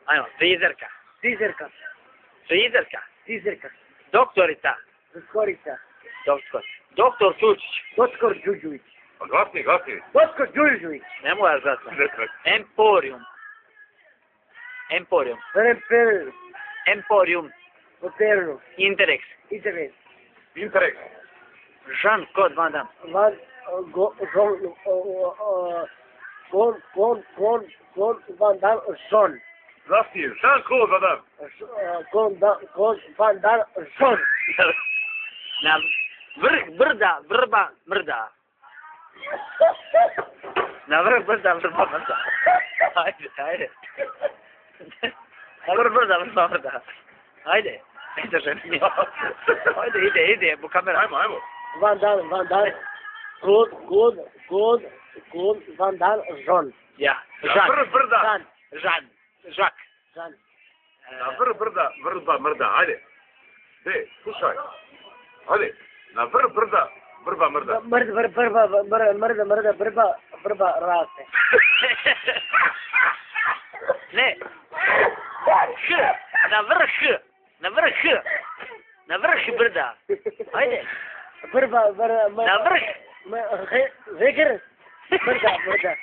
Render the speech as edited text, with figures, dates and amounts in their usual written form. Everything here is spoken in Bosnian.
Ajmo, frizerka. Frizerka. Frizerka. Frizerka. Doktorica. Doktorica. Doktor. Doktor Čučić. Doktor Đuđuvić. Glasni. Doktor Đuđuvić. Ne moraš glasno. Emporium. Emporium. Reper. Emporium. Operno. Interex. Internet. Interex. Jean-Claude Van Damme. Van. Kon. Van Dam. Son. Glasni. Jean-Claude Van Damme. Kon. Van Dam. Son. Na vrh brda, vrba, mrda. Na vrh brda, vrba, mrda. Ajde. Na vrh brda, vrba, mrda. Ajde. Ajde, ženi. Ajde, ide, bu kamera. Ajmo. Van Dam. Kon. Van Dam. Zon. Ja. Na vrh brda. Žak. Zan. Na vrh brda, vrba, mrda. Ajde. Slušaj. Ajde. Na vrh brda, vrba, mrda. Mrda, brba, raste. Ne. H. Na vrh brda. Ajde. Brba, Na vrh. Vegr. Mrda.